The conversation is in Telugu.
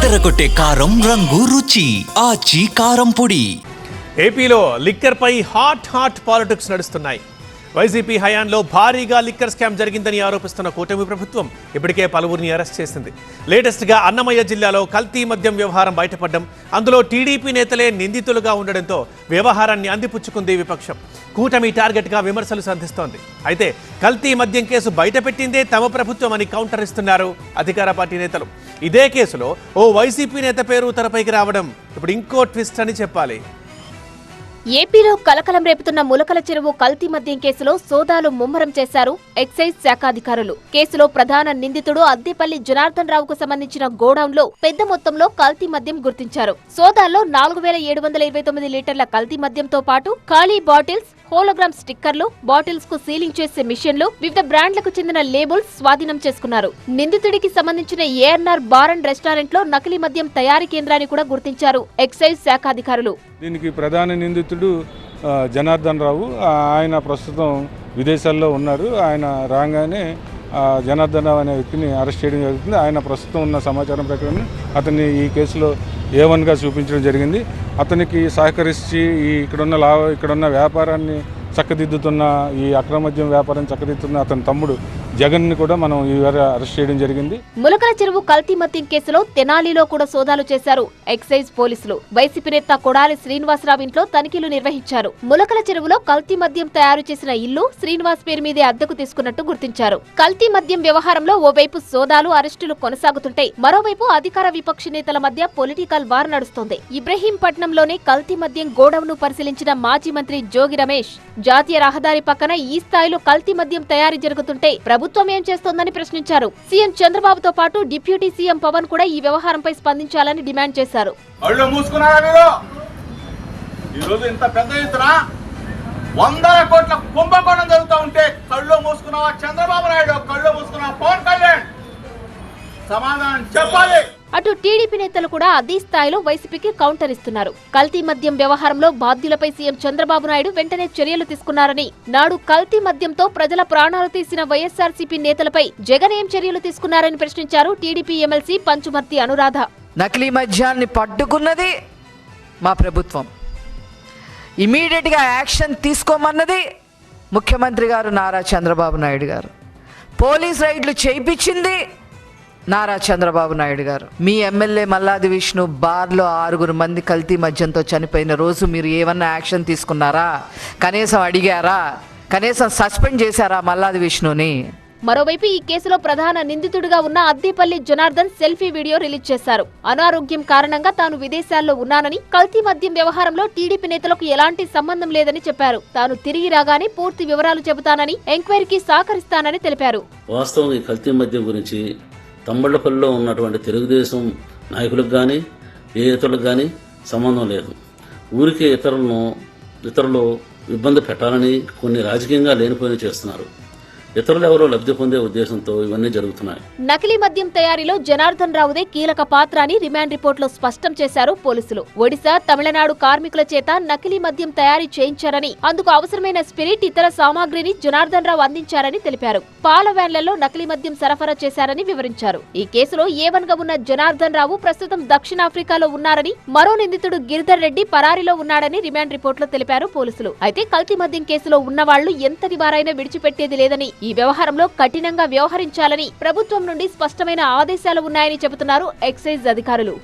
అదరగొట్టే కారం రంగు రుచి ఆచి కారం పొడి. ఏపీలో లిక్కర్ పై హాట్ పాలిటిక్స్ నడుస్తున్నాయి. వైసీపీ హయాంలో భారీగా లిక్కర్ స్కామ్ జరిగిందని ఆరోపిస్తున్న కూటమి ప్రభుత్వం ఇప్పటికే పలువురిని అరెస్ట్ చేసింది. లేటెస్ట్గా అన్నమయ్య జిల్లాలో కల్తీ మద్యం వ్యవహారం బయటపడడం, అందులో టీడీపీ నేతలే నిందితులుగా ఉండడంతో వ్యవహారాన్ని అందిపుచ్చుకుంది విపక్షం. కూటమి టార్గెట్గా విమర్శలు సంధిస్తోంది. అయితే కల్తీ మద్యం కేసు బయటపెట్టిందే తమ ప్రభుత్వం అని కౌంటర్ ఇస్తున్నారు అధికార పార్టీ నేతలు. ఇదే కేసులో ఓ వైసీపీ నేత పేరు తెరపైకి రావడం ఇప్పుడు ఇంకో ట్విస్ట్ అని చెప్పాలి. ఏపీలో కలకలం రేపుతున్న ములకల చెరువు కల్తీ మద్యం కేసులో సోదాలు ముమ్మరం చేశారు ఎక్సైజ్ శాఖ అధికారులు. కేసులో ప్రధాన నిందితుడు అద్దెపల్లి జనార్దన్ రావుకు సంబంధించిన గోడౌన్లో పెద్ద మొత్తంలో కల్తీ మద్యం గుర్తించారు. సోదాల్లో 4729 లీటర్ల కల్తీ మద్యంతో పాటు ఖాళీ బాటిల్స్, హోలోగ్రామ్ స్టిక్కర్లు, బాటిల్స్ కు సీలింగ్ చేసే మిషన్లు, వివిధ బ్రాండ్లకు చెందిన లేబుల్స్ స్వాధీనం చేసుకున్నారు. నిందితుడికి సంబంధించిన ఏఎన్ఆర్ బార్ అండ్ రెస్టారెంట్ లో నకిలీ మద్యం తయారీ కేంద్రాన్ని కూడా గుర్తించారు ఎక్సైజ్ శాఖ అధికారులు. దీనికి ప్రధాన నిందితుడు జనార్దన్ రావు. ఆయన ప్రస్తుతం విదేశాల్లో ఉన్నారు. ఆయన రాగానే జనార్దన్ రావు అనే వ్యక్తిని అరెస్ట్ చేయడం జరుగుతుంది. ఆయన ప్రస్తుతం ఉన్న సమాచారం ప్రకారం అతన్ని ఈ కేసులో A1గా చూపించడం జరిగింది. అతనికి సహకరించి ఇక్కడున్న వ్యాపారాన్ని చక్కదిద్దుతున్న, ఈ అక్రమ మద్యం వ్యాపారాన్ని చక్కదిద్దుతున్న అతని తమ్ముడు జగన్ని కూడా మనం ఈవేళ అరెస్ట్ చేయడం జరిగింది. ములకల చెరువు కల్తీ మద్యం కేసులో తెనాలిలో కూడా సోదాలు చేశారు ఎక్సైజ్ పోలీసులు. వైసీపీ నేత కొడాలి శ్రీనివాసరావు ఇంట్లో తనిఖీలు నిర్వహించారు. ములకల చెరువులో కల్తీ మద్యం తయారు చేసిన ఇల్లు శ్రీనివాస్ పేరు మీదే అద్దెకు తీసుకున్నట్టు గుర్తించారు. కల్తీ మద్యం వ్యవహారంలో ఓవైపు సోదాలు, అరెస్టులు కొనసాగుతుంటే మరోవైపు అధికార విపక్ష నేతల మధ్య పొలిటికల్ వార్ నడుస్తోంది. ఇబ్రహీంపట్నంలోని కల్తీ మద్యం గోడౌన్ను పరిశీలించిన మాజీ మంత్రి జోగి రమేష్, జాతీయ రహదారి పక్కన ఈ స్థాయిలో కల్తీ మద్యం తయారీ జరుగుతుంటే ప్రభుత్వం ఏం చేస్తోందని ప్రశ్నించారు. సీఎం చంద్రబాబుతో పాటు డిప్యూటీ సీఎం పవన్ కూడా ఈ వ్యవహారంపై స్పందించాలని డిమాండ్ చేశారు. వందల కోట్ల కుంభకోణం జరుగుతూ ఉంటే కళ్ళు మూసుకున్నావా చంద్రబాబు నాయుడు, కళ్ళు మూసుకున్నావా పవన్ కళ్యాణ్? సమాధానం చెప్పాలి. అటు టీడీపీ నేతలు కూడా అదే స్థాయిలో వైసీపీకి కౌంటర్ ఇస్తున్నారు. కల్తీ మద్యం వ్యవహారంలో బాధ్యులపై సీఎం చంద్రబాబు నాయుడు వెంటనే చర్యలు తీసుకున్నారని, నాడు కల్తీ మద్యంతో ప్రజల ప్రాణాలు తీసిన వైఎస్ఆర్సీపీ నేతలపై జగన్ ఏం చర్యలు తీసుకున్నారని ప్రశ్నించారు టీడీపీ ఎమ్మెల్సీ పంచుమర్తి అనురాధ. నకిలీ మద్యాన్ని పట్టుకున్నది మా ప్రభుత్వం, ఇమీడియట్గా యాక్షన్ తీసుకోమన్నది ముఖ్యమంత్రి గారు నారా చంద్రబాబు నాయుడు గారు, పోలీస్ రైడ్లు చేయించింది నారా చంద్రబాబు నాయుడు గారు. మీ ఎమ్మెల్యే మల్లాది విష్ణు బార్లో 6 మంది కల్తీ మద్యంతో చనిపోయిన రోజు మీరు ఏమన్నా యాక్షన్ తీసుకున్నారా? కనీసం అడిగారా? కనీసం సస్పెండ్ చేశారా మల్లాది విష్ణుని? మరోవైపు ఈ కేసులో ప్రధాన నిందితుడిగా ఉన్న Addepalli Janardhan selfie video release చేశారు. అనారోగ్యం కారణంగా తాను విదేశాల్లో ఉన్నానని, కల్తీ మద్యం వ్యవహారంలో టీడీపీ నేతలకు ఎలాంటి సంబంధం లేదని చెప్పారు. తాను తిరిగి రాగానే పూర్తి వివరాలు చెబుతానని, ఎంక్వైరీకి సహకరిస్తానని తెలిపారు. వాస్తవం ఈ కల్తీ మద్యం గురించి తమ్మళ్లపల్లిలో ఉన్నటువంటి తెలుగుదేశం నాయకులకు కానీ ఏ ఇతరులకు కానీ సంబంధం లేదు. ఊరికే ఇతరులు ఇబ్బంది పెట్టాలని కొన్ని రాజకీయంగా లేనిపోయిన చేస్తున్నారు. ఇతరులు ఎవరో లబ్ధి పొందే ఉద్దేశంతో ఇవన్నీ జరుగుతున్నాయి. నకిలీ మద్యం తయారీలో జనార్దన్ రావుదే కీలక పాత్ర అని రిమాండ్ రిపోర్టులో స్పష్టం చేశారు పోలీసులు. ఒడిశా, తమిళనాడు కార్మికుల చేత నకిలీ మద్యం తయారీ చేయించారని, అందుకు అవసరమైన స్పిరిట్, ఇతర సామాగ్రిని జనార్దన్ రావు అందించారని తెలిపారు. పాల వ్యాన్లలో నకిలీ మద్యం సరఫరా చేశారని వివరించారు. ఈ కేసులో A1గా ఉన్న జనార్దన్ రావు ప్రస్తుతం దక్షిణాఫ్రికాలో ఉన్నారని, మరో నిందితుడు గిరిధర్ రెడ్డి పరారీలో ఉన్నాడని రిమాండ్ రిపోర్టులో తెలిపారు పోలీసులు. అయితే కల్తీ మద్యం కేసులో ఉన్నవాళ్లు ఎంతటి వారైనా విడిచిపెట్టేది లేదని, ఈ వ్యవహారంలో కఠినంగా వ్యవహరించాలని ప్రభుత్వం నుండి స్పష్టమైన ఆదేశాలు ఉన్నాయని చెబుతున్నారు ఎక్సైజ్ అధికారులు.